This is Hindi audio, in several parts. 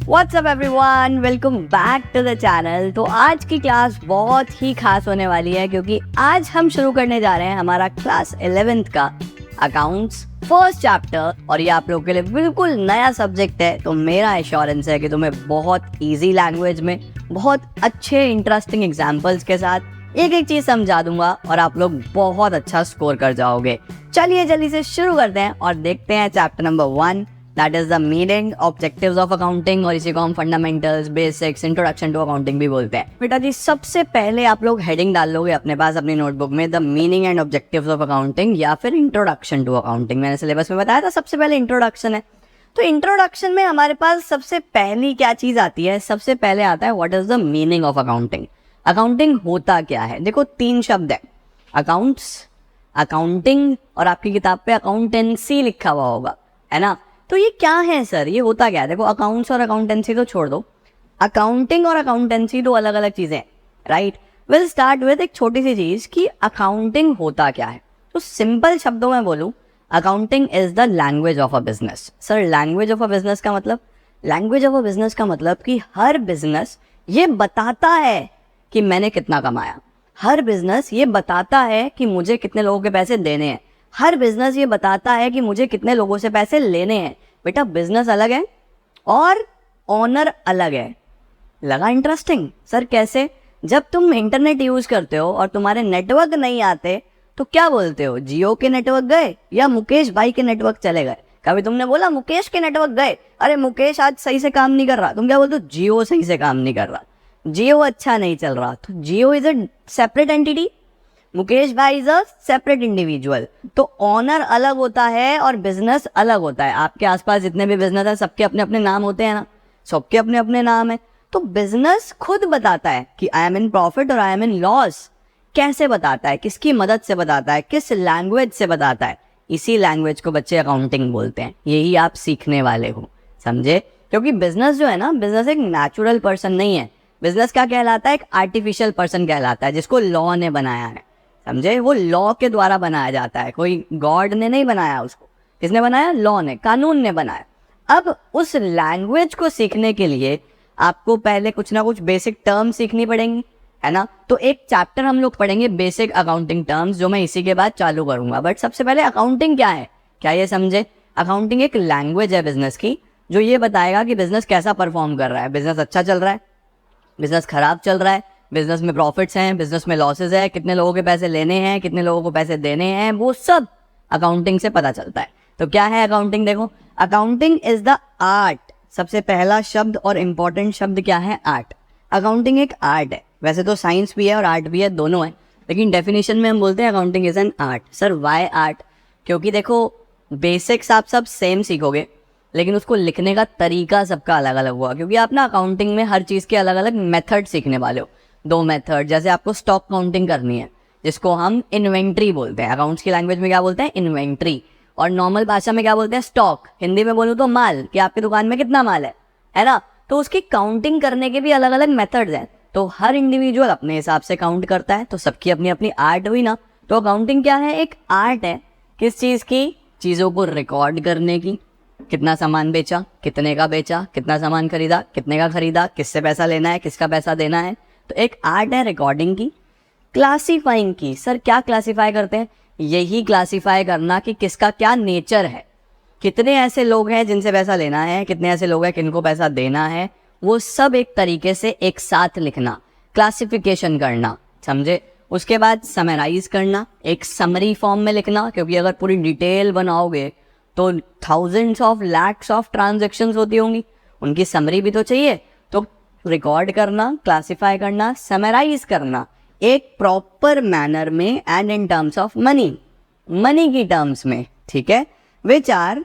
WhatsApp everyone, welcome back to the channel. तो आज की क्लास बहुत ही खास होने वाली है क्योंकि आज हम शुरू करने जा रहे हैं हमारा क्लास 11th का अकाउंट्स फर्स्ट चैप्टर। और ये आप लोगों के लिए बिल्कुल नया सब्जेक्ट है, तो मेरा एश्योरेंस है कि तुम्हें बहुत इजी लैंग्वेज में बहुत अच्छे इंटरेस्टिंग एग्जाम्पल्स के साथ एक एक चीज समझा दूंगा और आप लोग बहुत अच्छा स्कोर कर जाओगे। चलिए जल्दी से शुरू करते हैं और देखते हैं chapter number 1, that is the meaning objectives of accounting, और इसी को हम fundamentals, basics, introduction to accounting भी बोलते हैं। बेटा जी, सबसे पहले आप लोग हेडिंग डाल लोगे अपने पास अपनी नोटबुक में, the meaning and objectives of accounting या फिर इंट्रोडक्शन टू अकाउंटिंग। मैंने सिलेबस में बताया था सबसे पहले इंट्रोडक्शन है। तो इंट्रोडक्शन में हमारे पास सबसे पहली क्या चीज आती है? सबसे पहले आता है what is the meaning of accounting. Accounting होता क्या है? देखो, 3 शब्द है, अकाउंट्स, अकाउंटिंग और आपकी किताब पे अकाउंटेंसी लिखा हुआ होगा, है ना। तो ये क्या है सर, ये होता क्या है? देखो, अकाउंट्स और अकाउंटेंसी तो छोड़ दो, अकाउंटिंग और अकाउंटेंसी दो अलग अलग चीजें, राइट। विल स्टार्ट विद एक छोटी सी चीज कि अकाउंटिंग होता क्या है। तो सिंपल शब्दों में बोलूं, accounting is the language of a business. Sir, language of a business का मतलब? लैंग्वेज ऑफ अ बिजनेस का मतलब कि हर बिजनेस ये बताता है कि मैंने कितना कमाया, हर बिजनेस ये बताता है कि मुझे कितने लोगों के पैसे देने हैं, हर बिजनेस ये बताता है कि मुझे कितने लोगों से पैसे लेने हैं। बेटा, बिजनेस अलग है और ऑनर अलग है। लगा इंटरेस्टिंग? सर कैसे? जब तुम इंटरनेट यूज करते हो और तुम्हारे नेटवर्क नहीं आते तो क्या बोलते हो? जियो के नेटवर्क गए या मुकेश भाई के नेटवर्क चले गए? कभी तुमने बोला मुकेश के नेटवर्क गए, अरे मुकेश आज सही से काम नहीं कर रहा, तुम क्या बोलते हो? जियो सही से काम नहीं कर रहा, जियो अच्छा नहीं चल रहा। तो Jio is a separate entity, Mukesh भाई इज अ सेपरेट इंडिविजुअल। तो ऑनर अलग होता है और बिजनेस अलग होता है। आपके आसपास जितने भी बिजनेस है सबके अपने अपने नाम होते हैं ना, सबके अपने अपने नाम है। तो बिजनेस खुद बताता है कि आई एम इन प्रॉफिट और आई एम इन लॉस। कैसे बताता है? किसकी मदद से बताता है? किस लैंग्वेज से बताता है? इसी लैंग्वेज को बच्चे अकाउंटिंग बोलते हैं। यही आप सीखने वाले हो, समझे? क्योंकि बिजनेस जो है ना, बिजनेस एक नेचुरल पर्सन नहीं है। बिजनेस क्या कहलाता है? एक आर्टिफिशियल पर्सन कहलाता है जिसको लॉ ने बनाया है, समझे? वो लॉ के द्वारा बनाया जाता है, कोई गॉड ने नहीं बनाया उसको। किसने बनाया? लॉ ने, कानून ने बनाया। अब उस लैंग्वेज को सीखने के लिए आपको पहले कुछ ना कुछ बेसिक टर्म सीखनी पड़ेंगी, है ना। तो एक चैप्टर हम लोग पढ़ेंगे बेसिक अकाउंटिंग टर्म्स, जो मैं इसी के बाद चालू करूंगा। बट सबसे पहले अकाउंटिंग क्या है, क्या ये समझे? अकाउंटिंग एक लैंग्वेज है बिजनेस की, जो ये बताएगा कि बिजनेस कैसा परफॉर्म कर रहा है। बिजनेस अच्छा चल रहा है, बिजनेस खराब चल रहा है, बिजनेस में प्रॉफिट्स हैं, बिजनेस में लॉसेज है, कितने लोगों के पैसे लेने हैं, कितने लोगों को पैसे देने हैं, वो सब अकाउंटिंग से पता चलता है। तो क्या है अकाउंटिंग? देखो, अकाउंटिंग इज द आर्ट। सबसे पहला शब्द और इंपॉर्टेंट शब्द क्या है? आर्ट। अकाउंटिंग एक आर्ट है। वैसे तो साइंस भी है और आर्ट भी है, दोनों है, लेकिन डेफिनेशन में हम बोलते हैं accounting is an art. Sir why art? क्योंकि देखो, बेसिक्स आप सब सेम सीखोगे, लेकिन उसको लिखने का तरीका सबका अलग अलग हुआ, क्योंकि आप ना अकाउंटिंग में हर चीज़ के अलग अलग मेथड सीखने वाले हो। 2 मेथड, जैसे आपको स्टॉक काउंटिंग करनी है जिसको हम इन्वेंट्री बोलते हैं। अकाउंट्स की लैंग्वेज में क्या बोलते हैं? इन्वेंट्री। और नॉर्मल भाषा में क्या बोलते हैं? स्टॉक। हिंदी में बोलूँ तो माल, कि आपकी दुकान में कितना माल है ना। तो उसकी काउंटिंग करने के भी अलग अलग मेथड्स हैं। तो हर इंडिविजुअल अपने हिसाब से काउंट करता है, तो सबकी अपनी अपनी आर्ट हुई ना। तो अकाउंटिंग क्या है? एक आर्ट है। किस चीज़ की? चीज़ों को रिकॉर्ड करने की। कितना सामान बेचा, कितने का बेचा, कितना सामान खरीदा, कितने का खरीदा, किससे पैसा लेना है, किसका पैसा देना है। तो एक आर्ट है रिकॉर्डिंग की। क्लासीफाइंग की। सर क्या क्लासीफाई करते हैं? यही क्लासीफाई करना कि किसका क्या नेचर है, कितने ऐसे लोग हैं जिनसे पैसा लेना है, कितने ऐसे लोग हैं किनको पैसा देना है, वो सब एक तरीके से एक साथ लिखना, क्लासिफिकेशन करना, समझे? उसके बाद समराइज करना, एक समरी फॉर्म में लिखना, क्योंकि अगर पूरी डिटेल बनाओगे तो thousands of lakhs of transactions होती होंगी, उनकी समरी भी तो चाहिए। तो रिकॉर्ड करना, क्लासिफाई करना, समराइज करना एक प्रॉपर मैनर में and in terms of money, money की टर्म्स में, ठीक है, which are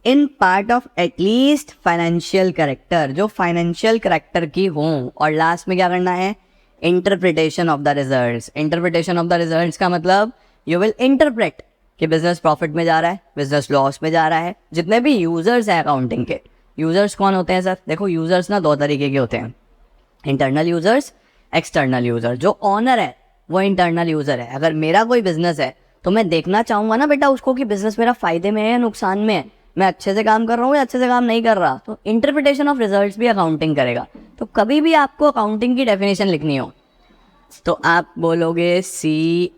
in part of at least financial character, जो फाइनेंशियल करेक्टर की हों। और लास्ट में क्या करना है? Interpretation of the results. Interpretation of the results का मतलब यू विल इंटरप्रेट कि बिजनेस प्रॉफिट में जा रहा है, बिजनेस लॉस में जा रहा है। जितने भी यूजर्स हैं अकाउंटिंग के, यूजर्स कौन होते हैं सर? देखो, यूजर्स ना 2 तरीके के होते हैं, इंटरनल यूजर्स, एक्सटर्नल यूजर। जो ऑनर है वो इंटरनल यूजर है। अगर मेरा कोई बिजनेस है तो मैं देखना चाहूंगा ना बेटा उसको कि बिजनेस मेरा फायदे में है या नुकसान में है, मैं अच्छे से काम कर रहा हूँ या अच्छे से काम नहीं कर रहा। तो इंटरप्रिटेशन ऑफ रिजल्ट्स भी अकाउंटिंग करेगा। तो कभी भी आपको अकाउंटिंग की डेफिनेशन लिखनी हो तो आप बोलोगे CSAR।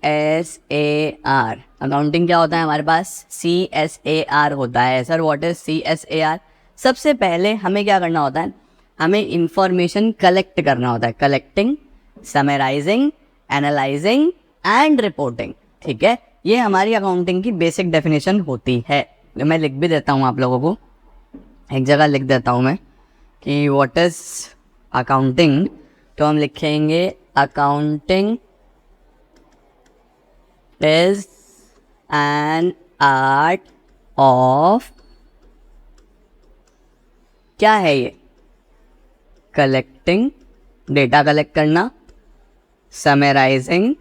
अकाउंटिंग क्या होता है हमारे पास? CSAR होता है। Sir what is CSAR? सबसे पहले हमें क्या करना होता है? हमें इंफॉर्मेशन कलेक्ट करना होता है। Collecting, summarizing, analyzing and reporting. ठीक है, ये हमारी अकाउंटिंग की बेसिक डेफिनेशन होती है। मैं लिख भी देता हूँ आप लोगों को, एक जगह लिख देता हूँ मैं कि व्हाट इज अकाउंटिंग। तो हम लिखेंगे accounting is an art of, क्या है ये? कलेक्टिंग, डेटा कलेक्ट करना, समराइजिंग,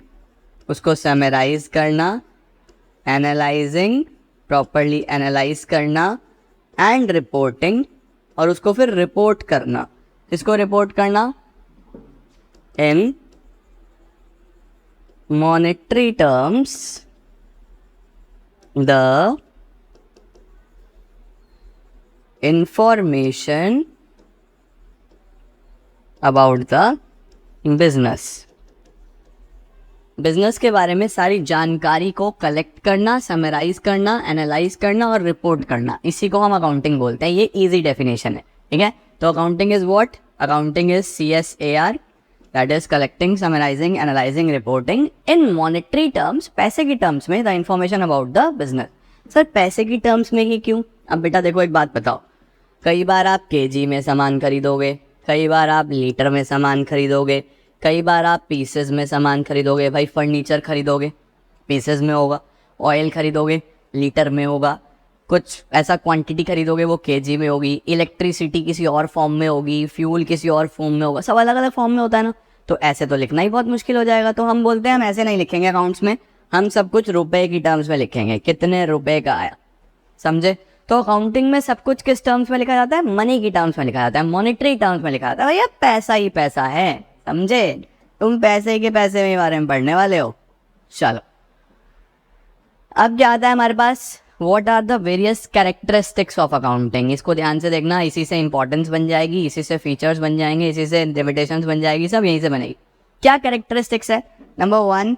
उसको समराइज करना, एनालाइजिंग, प्रॉपरली एनालाइज करना एंड रिपोर्टिंग, और उसको फिर रिपोर्ट करना। इसको रिपोर्ट करना इन monetary terms, the information about the business। Business के बारे में सारी जानकारी को कलेक्ट करना, समराइज करना, एनालाइज करना और रिपोर्ट करना, इसी को हम अकाउंटिंग बोलते हैं। ये इजी डेफिनेशन है। ठीक है, तो accounting is what? Accounting is CSAR, that is collecting, summarizing, analyzing, reporting in monetary terms, पैसे की टर्म्स में, the information about the business. Sir पैसे की टर्म्स में ही क्यों? अब बेटा देखो एक बात बताओ, कई बार आप केजी में सामान खरीदोगे, कई बार आप लीटर में सामान खरीदोगे, कई बार आप पीसेस में सामान खरीदोगे। भाई फर्नीचर खरीदोगे पीसेस में होगा, ऑयल खरीदोगे लीटर में होगा, कुछ ऐसा क्वांटिटी खरीदोगे वो केजी में होगी, इलेक्ट्रिसिटी किसी और फॉर्म में होगी, फ्यूल किसी और फॉर्म में होगा, सब अलग अलग फॉर्म में होता है ना। तो ऐसे तो लिखना ही बहुत मुश्किल हो जाएगा। तो हम बोलते हैं हम ऐसे नहीं लिखेंगे अकाउंट्स में, हम सब कुछ रुपए की टर्म्स में लिखेंगे, कितने रुपए का आया। समझे? तो अकाउंटिंग में सब कुछ किस टर्म्स में लिखा जाता है? मनी की टर्म्स में लिखा जाता है, मॉनेटरी टर्म्स में लिखा जाता है। भैया पैसा ही पैसा है, समझे? तुम पैसे के पैसे के बारे में पढ़ने वाले हो। चलो अब क्या आता है हमारे पास? What are the various characteristics of accounting. इसको ध्यान से देखना, इसी से इंपॉर्टेंस बन जाएगी, इसी से फीचर्स बन जाएंगे, इसी से लिमिटेशंस बन जाएगी, सब यहीं से बनेगी। क्या कैरेक्टरिस्टिक्स है? Number 1,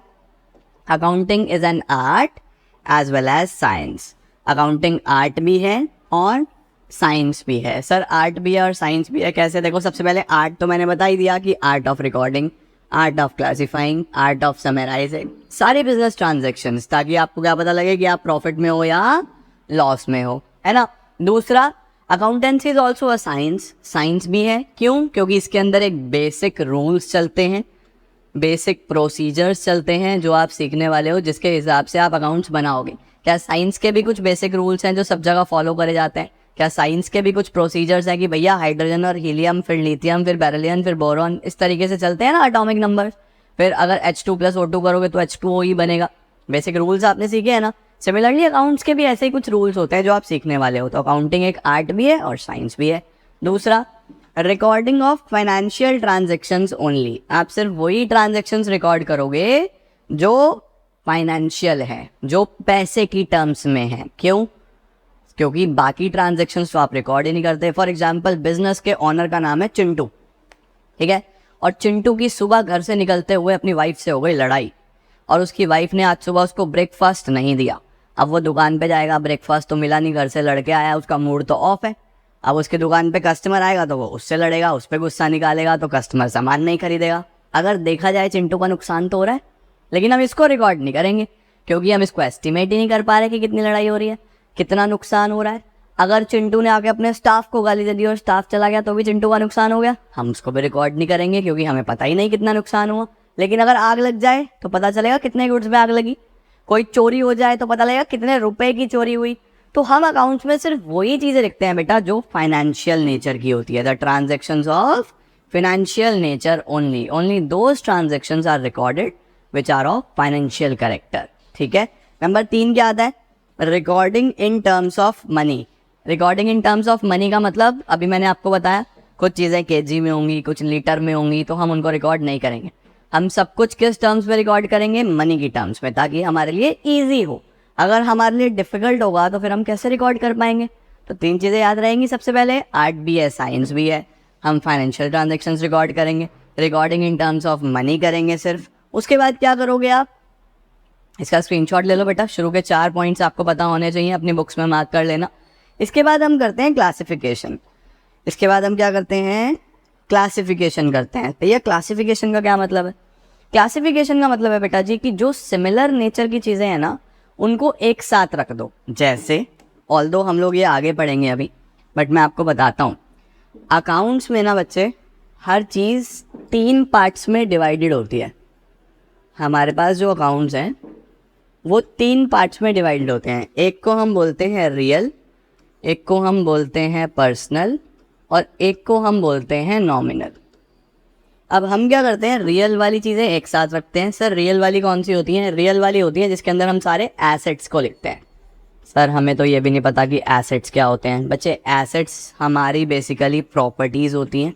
accounting is an art as well as science. Accounting art भी है और साइंस भी है। सर आर्ट भी है और साइंस भी है, कैसे? देखो सबसे पहले आर्ट तो मैंने बता ही दिया कि art of recording, art of classifying, art of summarizing, सारे बिजनेस ट्रांजैक्शंस, ताकि आपको क्या पता लगे कि आप प्रॉफिट में हो या लॉस में हो, है ना। दूसरा, accountancy is also a science. Science भी है, क्यों? क्योंकि इसके अंदर एक बेसिक रूल्स चलते हैं, बेसिक प्रोसीजर्स चलते हैं जो आप सीखने वाले हो, जिसके हिसाब से आप अकाउंट्स बनाओगे। क्या साइंस के भी कुछ बेसिक रूल्स हैं जो सब जगह फॉलो करे जाते हैं? क्या साइंस के भी कुछ प्रोसीजर्स हैं कि भैया हाइड्रोजन और हीलियम, फिर लिथियम, फिर बेरिलियम, फिर बोरॉन, इस तरीके से चलते हैं ना अटोमिक नंबर। फिर अगर H2+O2 करोगे तो H2O ही बनेगा। बेसिक रूल्स आपने सीखे हैं ना। सिमिलरली अकाउंट्स के भी ऐसे ही कुछ रूल्स होते हैं जो आप सीखने वाले हो। तो अकाउंटिंग एक आर्ट भी है और साइंस भी है। दूसरा, recording of financial transactions only. आप सिर्फ वही ट्रांजेक्शन्स रिकॉर्ड करोगे जो फाइनेंशियल है, जो पैसे की टर्म्स में है। क्यों? क्योंकि बाकी ट्रांजेक्शन्स तो आप रिकॉर्ड ही नहीं करते। फॉर एग्जाम्पल, बिजनेस के ऑनर का नाम है चिंटू, ठीक है, और चिंटू की सुबह घर से निकलते हुए अपनी वाइफ से हो गई लड़ाई, और उसकी वाइफ ने आज सुबह उसको ब्रेकफास्ट नहीं दिया। अब वो दुकान पे जाएगा, ब्रेकफास्ट तो मिला नहीं, घर से लड़के आया, उसका मूड तो ऑफ है। अब उसकी दुकान पे कस्टमर आएगा तो वो उससे लड़ेगा, उस पर गुस्सा निकालेगा, तो कस्टमर सामान नहीं खरीदेगा। अगर देखा जाए चिंटू का नुकसान तो हो रहा है, लेकिन हम इसको रिकॉर्ड नहीं करेंगे क्योंकि हम इसको एस्टिमेट ही नहीं कर पा रहे कि कितनी लड़ाई हो रही है, कितना नुकसान हो रहा है। अगर चिंटू ने आके अपने स्टाफ को गाली दे दी और स्टाफ चला गया तो भी चिंटू का नुकसान हो गया, हम उसको भी रिकॉर्ड नहीं करेंगे क्योंकि हमें पता ही नहीं कितना नुकसान हुआ। लेकिन अगर आग लग जाए तो पता चलेगा कितने गुड्स में आग लगी, कोई चोरी हो जाए तो पता लगेगा कितने रुपए की चोरी हुई। तो हम अकाउंट्स में सिर्फ वही चीजें लिखते हैं बेटा जो फाइनेंशियल नेचर की होती है। The transactions of financial nature only, only those transactions are recorded which are of financial character. ठीक है। नंबर 3 क्या आता है? Recording in terms of money. Recording in terms of money का मतलब अभी मैंने आपको बताया, कुछ चीज़ें केजी में होंगी, कुछ लीटर में होंगी, तो हम उनको रिकॉर्ड नहीं करेंगे। हम सब कुछ किस टर्म्स में रिकॉर्ड करेंगे? मनी की टर्म्स में, ताकि हमारे लिए ईजी हो। अगर हमारे लिए डिफिकल्ट होगा तो फिर हम कैसे रिकॉर्ड कर पाएंगे? तो 3 चीज़ें याद रहेंगी। सबसे पहले आर्ट भी है, साइंस भी है। हम फाइनेंशियल ट्रांजेक्शन्स रिकॉर्ड करेंगे, recording in terms of money करेंगे सिर्फ। उसके बाद क्या करोगे आप, इसका स्क्रीनशॉट ले लो बेटा। शुरू के 4 पॉइंट्स आपको पता होने चाहिए, अपनी बुक्स में मार्क कर लेना। इसके बाद हम करते हैं क्लासिफिकेशन। इसके बाद हम क्या करते हैं, क्लासिफिकेशन करते हैं। भैया क्लासिफिकेशन का क्या मतलब है? क्लासिफिकेशन का मतलब है बेटा जी कि जो सिमिलर नेचर की चीज़ें हैं ना, उनको एक साथ रख दो। जैसे ऑल्दो हम लोग ये आगे पढ़ेंगे अभी, बट मैं आपको बताता हूँ। अकाउंट्स में ना बच्चे, हर चीज़ 3 पार्ट्स में डिवाइडेड होती है। हमारे पास जो अकाउंट्स हैं वो 3 पार्ट्स में डिवाइडेड होते हैं। एक को हम बोलते हैं रियल, एक को हम बोलते हैं पर्सनल, और एक को हम बोलते हैं नॉमिनल। अब हम क्या करते हैं, रियल वाली चीज़ें एक साथ रखते हैं। सर रियल वाली कौन सी होती हैं? रियल वाली होती है जिसके अंदर हम सारे एसेट्स को लिखते हैं। सर हमें तो ये भी नहीं पता कि एसेट्स क्या होते हैं। बच्चे एसेट्स हमारी बेसिकली प्रॉपर्टीज़ होती हैं,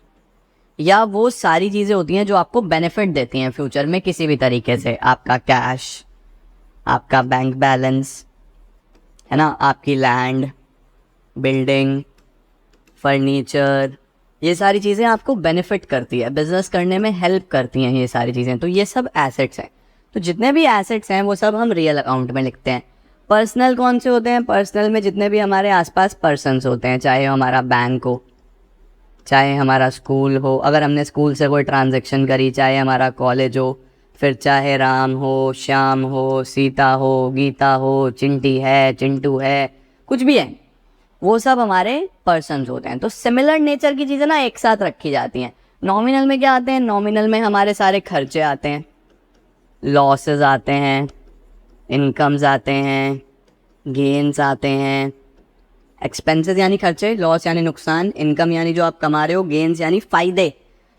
या वो सारी चीज़ें होती हैं जो आपको बेनिफिट देती हैं फ्यूचर में किसी भी तरीके से। आपका कैश, आपका बैंक बैलेंस, है ना, आपकी लैंड, बिल्डिंग, फर्नीचर, ये सारी चीज़ें आपको बेनिफिट करती है, बिजनेस करने में हेल्प करती हैं ये सारी चीज़ें। तो ये सब एसेट्स हैं। तो जितने भी एसेट्स हैं वो सब हम रियल अकाउंट में लिखते हैं। पर्सनल कौन से होते हैं? पर्सनल में जितने भी हमारे आसपास पर्सन्स होते हैं, चाहे हमारा बैंक हो, चाहे हमारा स्कूल हो, अगर हमने स्कूल से कोई ट्रांजैक्शन करी, चाहे हमारा कॉलेज हो, फिर चाहे राम हो, श्याम हो, सीता हो, गीता हो, चिंटी है, चिंटू है, कुछ भी है, वो सब हमारे पर्सन्स होते हैं। तो सिमिलर नेचर की चीज़ें ना एक साथ रखी जाती हैं। नॉमिनल में क्या आते हैं? नॉमिनल में हमारे सारे खर्चे आते हैं, लॉसेस आते हैं, इनकम्स आते हैं, गेन्स आते हैं। एक्सपेंसेस यानी खर्चे, लॉस यानी नुकसान, इनकम यानी जो आप कमा रहे हो, गेन्स यानी फ़ायदे,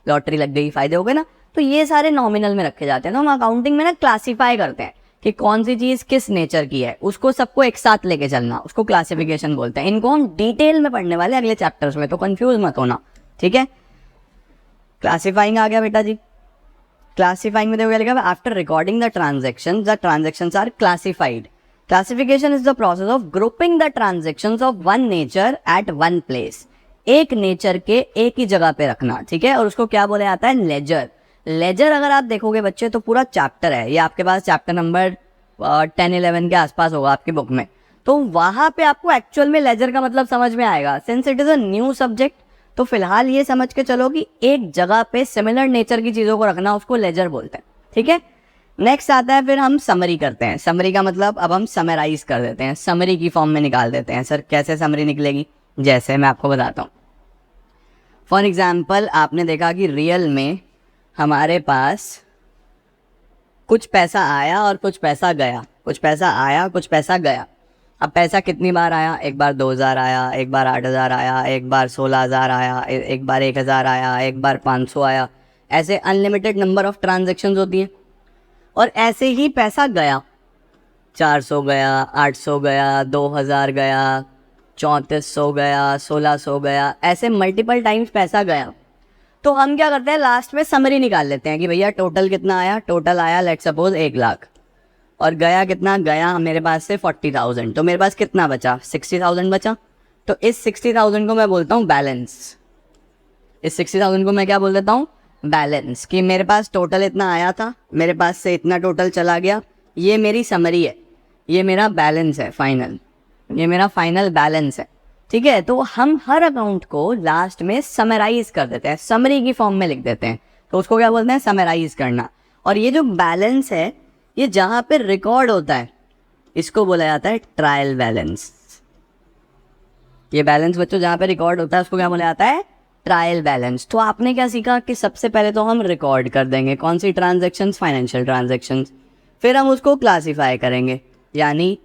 लॉटरी लग गई फ़ायदे हो गए ना। तो ये सारे नॉमिनल में रखे जाते हैं। तो हम अकाउंटिंग में ना क्लासीफाई करते हैं कि कौन सी चीज़ किस नेचर की है, उसको सबको एक साथ लेके चलना, उसको क्लासिफिकेशन बोलते हैं। इनको हम डिटेल में पढ़ने वाले अगले चैप्टर्स में, तो कंफ्यूज मत होना, ठीक है। क्लासिफाइंग आ गया बेटा जी। क्लासिफाइंग में देखो लिखा है, after recording the transactions are classified. Classification is the process of grouping the transactions of one nature at one place. एक नेचर के एक ही जगह पे रखना, ठीक है, और उसको क्या बोला जाता है? लेजर। लेजर अगर आप देखोगे बच्चे तो पूरा चैप्टर है, ये आपके पास चैप्टर नंबर 10-11 के आसपास होगा आपकी बुक में। तो वहां पे आपको एक्चुअल में लेजर का मतलब समझ में आएगा। Since it is a new subject, तो फिलहाल ये समझ के चलो कि एक जगह पे सिमिलर नेचर की चीजों को रखना, उसको लेजर बोलते हैं, ठीक है। नेक्स्ट आता है, फिर हम समरी करते हैं। समरी का मतलब अब हम समराइज कर देते हैं, समरी की फॉर्म में निकाल देते हैं। सर कैसे समरी निकलेगी? जैसे मैं आपको बताता हूँ। फॉर एग्जाम्पल, आपने देखा कि रियल में हमारे पास कुछ पैसा आया और कुछ पैसा गया, कुछ पैसा आया, कुछ पैसा गया। अब पैसा कितनी बार आया? एक बार 2000 आया, एक बार 8000 आया, एक बार 16000 आया, एक बार 1000 आया, एक बार 500 आया। ऐसे अनलिमिटेड नंबर ऑफ ट्रांजेक्शन्स होती हैं। और ऐसे ही पैसा गया, 400 गया, 800 गया, 2000 गया, 3400 गया, 1600 गया, ऐसे मल्टीपल टाइम्स पैसा गया। तो हम क्या करते हैं, लास्ट में समरी निकाल लेते हैं कि भैया टोटल कितना आया। टोटल आया लेट सपोज 1 लाख, और गया कितना? गया मेरे पास से 40,000। तो मेरे पास कितना बचा? 60,000 बचा। तो इस 60,000 को मैं बोलता हूँ बैलेंस। इस 60,000 को मैं क्या बोल देता हूँ? बैलेंस। कि मेरे पास टोटल इतना आया था, मेरे पास से इतना टोटल चला गया, ये मेरी समरी है, ये मेरा बैलेंस है फाइनल, ये मेरा फाइनल बैलेंस है, ठीक है। तो हम हर अकाउंट को लास्ट में समराइज कर देते हैं, समरी की फॉर्म में लिख देते हैं। तो उसको क्या बोलते हैं? समराइज करना। और ये जो बैलेंस है, ये जहां पे रिकॉर्ड होता है, इसको बोला जाता है ट्रायल बैलेंस। ये बैलेंस बच्चों जहां पे रिकॉर्ड होता है उसको क्या बोला जाता है? Trial balance. तो आपने क्या सीखा कि सबसे पहले तो हम रिकॉर्ड कर देंगे कौन सी ट्रांजैक्शंस? Financial transactions. फिर हम उसको क्लासिफाई करेंगे, यानी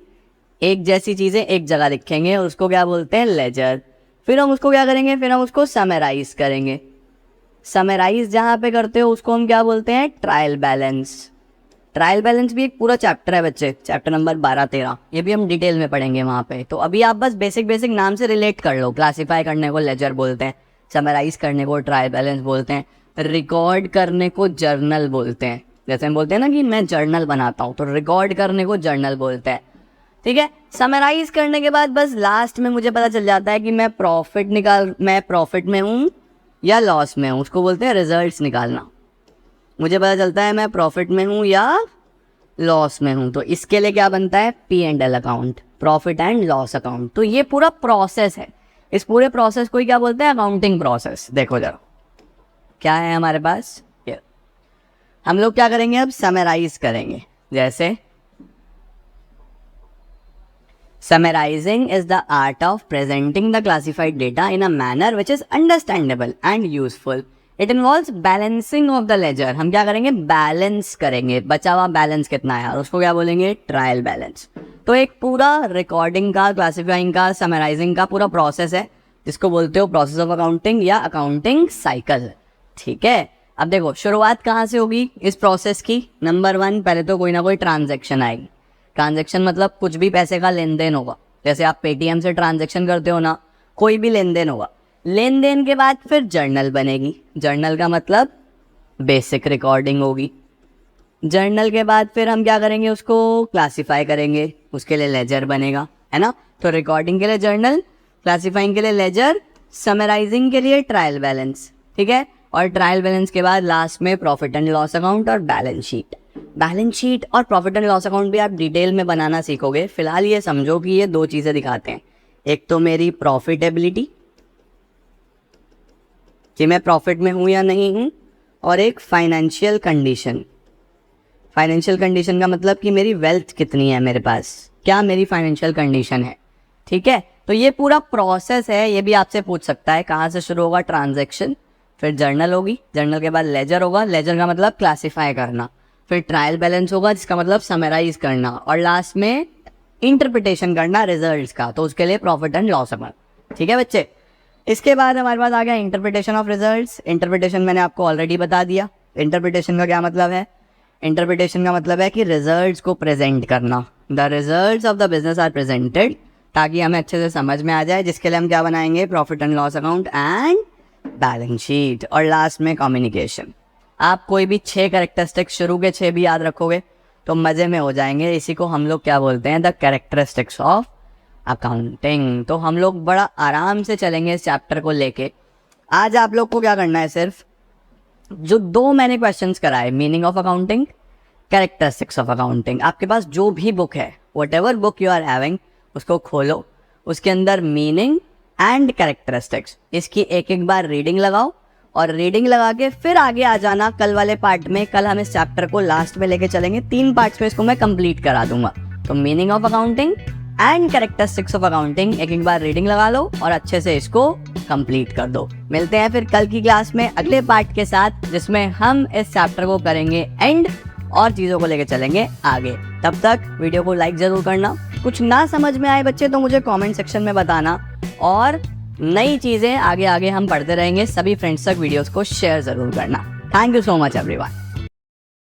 एक जैसी चीज़ें एक जगह लिखेंगे और उसको क्या बोलते हैं? लेजर। फिर हम उसको क्या करेंगे? फिर हम उसको समराइज करेंगे। समराइज जहाँ पे करते हो उसको हम क्या बोलते हैं? Trial balance. ट्रायल बैलेंस भी एक पूरा चैप्टर है बच्चे, चैप्टर नंबर 12-13, ये भी हम डिटेल में पढ़ेंगे वहाँ पे। तो अभी आप बस बेसिक नाम से रिलेट कर लो। क्लासीफाई करने को लेजर बोलते हैं, समराइज करने को ट्रायल बैलेंस बोलते हैं, रिकॉर्ड करने को जर्नल बोलते हैं। जैसे हम बोलते हैं ना कि मैं जर्नल बनाता हूँ, तो रिकॉर्ड करने को जर्नल बोलते हैं। ठीक है। समराइज करने के बाद बस लास्ट में मुझे पता चल जाता है कि मैं प्रॉफिट में हूँ या लॉस में हूँ, उसको बोलते हैं रिजल्ट्स निकालना। मुझे पता चलता है मैं प्रॉफिट में हूँ या लॉस में हूँ, तो इसके लिए क्या बनता है, P&L account, profit and loss account. तो ये पूरा प्रोसेस है, इस पूरे प्रोसेस को ही क्या बोलते हैं, अकाउंटिंग प्रोसेस। देखो जरा क्या है हमारे पास, हम लोग क्या करेंगे अब, समराइज करेंगे। जैसे Summarizing is the art of presenting the classified data in a manner which is understandable and useful. It involves balancing of the ledger. हम क्या करेंगे, बैलेंस करेंगे, बचा हुआ बैलेंस कितना है, और उसको क्या बोलेंगे, ट्रायल बैलेंस। तो एक पूरा रिकॉर्डिंग का, क्लासिफाइंग का, समराइजिंग का पूरा प्रोसेस है, जिसको बोलते हो प्रोसेस ऑफ अकाउंटिंग या अकाउंटिंग साइकिल। ठीक है। अब देखो शुरुआत कहाँ से होगी इस प्रोसेस की। नंबर 1, पहले तो कोई ना कोई ट्रांजैक्शन आएगी। ट्रांजैक्शन मतलब कुछ भी पैसे का लेन देन होगा। जैसे आप पेटीएम से ट्रांजैक्शन करते हो ना, कोई भी लेन देन होगा। लेन देन के बाद फिर जर्नल बनेगी। जर्नल का मतलब बेसिक रिकॉर्डिंग होगी। जर्नल के बाद फिर हम क्या करेंगे, उसको क्लासीफाई करेंगे, उसके लिए लेजर बनेगा, है ना। तो रिकॉर्डिंग के लिए जर्नल, क्लासीफाइंग के लिए लेजर, समराइजिंग के लिए ट्रायल बैलेंस। ठीक है। और ट्रायल बैलेंस के बाद लास्ट में प्रॉफिट एंड लॉस अकाउंट और बैलेंस शीट। बैलेंस शीट और प्रॉफिट एंड लॉस अकाउंट भी आप डिटेल में बनाना सीखोगे। फिलहाल ये समझो कि ये 2 चीजें दिखाते हैं, एक तो मेरी प्रॉफिटेबिलिटी कि मैं प्रॉफिट में हूं या नहीं हूं, और एक फाइनेंशियल कंडीशन। फाइनेंशियल कंडीशन का मतलब कि मेरी वेल्थ कितनी है मेरे पास, क्या मेरी फाइनेंशियल कंडीशन है। ठीक है। तो ये पूरा प्रोसेस है, ये भी आपसे पूछ सकता है। कहाँ से शुरू होगा, ट्रांजैक्शन, फिर जर्नल होगी, जर्नल के बाद लेजर होगा, लेजर का मतलब क्लासीफाई करना, फिर ट्रायल बैलेंस होगा जिसका मतलब समराइज करना, और लास्ट में इंटरप्रिटेशन करना रिजल्ट्स का, तो उसके लिए प्रॉफिट एंड लॉस अकाउंट। ठीक है बच्चे। इसके बाद हमारे पास आ गया इंटरप्रिटेशन ऑफ रिजल्ट्स। इंटरप्रिटेशन मैंने आपको ऑलरेडी बता दिया। इंटरप्रिटेशन का क्या मतलब है, इंटरप्रिटेशन का मतलब है कि रिजल्ट्स को प्रेजेंट करना। The results of the business are presented, ताकि हमें अच्छे से समझ में आ जाए, जिसके लिए हम क्या बनाएंगे, profit and loss account and balance sheet, और लास्ट में कम्युनिकेशन। आप कोई भी 6 कैरेक्टरिस्टिक्स, शुरू के 6 भी याद रखोगे तो मज़े में हो जाएंगे। इसी को हम लोग क्या बोलते हैं, द कैरेक्टरिस्टिक्स ऑफ अकाउंटिंग। तो हम लोग बड़ा आराम से चलेंगे इस चैप्टर को लेके। आज आप लोग को क्या करना है, सिर्फ जो 2 मैंने क्वेश्चंस कराए, meaning of accounting, characteristics of accounting, आपके पास जो भी बुक है, whatever book you are having, उसको खोलो, उसके अंदर मीनिंग एंड कैरेक्टरिस्टिक्स, इसकी एक बार रीडिंग लगाओ, और रीडिंग लगा के फिर आगे आ जाना कल वाले पार्ट में। कल हम इस चैप्टर को लास्ट में लेके चलेंगे, 3 पार्ट्स में इसको मैं कंप्लीट करा दूंगा। तो meaning of accounting and characteristics of accounting एक बार रीडिंग लगा लो और अच्छे से इसको कंप्लीट कर दो। मिलते हैं फिर कल की क्लास में अगले पार्ट के साथ, जिसमें हम इस चैप्टर को करेंगे एंड और चीज़ों को लेके चलेंगे आगे। तब तक वीडियो को लाइक ज़रूर करना। कुछ ना समझ में आए बच्चे तो मुझे कमेंट सेक्शन में बताना, और नई चीज़ें आगे आगे हम पढ़ते रहेंगे। सभी फ्रेंड्स तक वीडियोस को शेयर ज़रूर करना। Thank you so much everyone.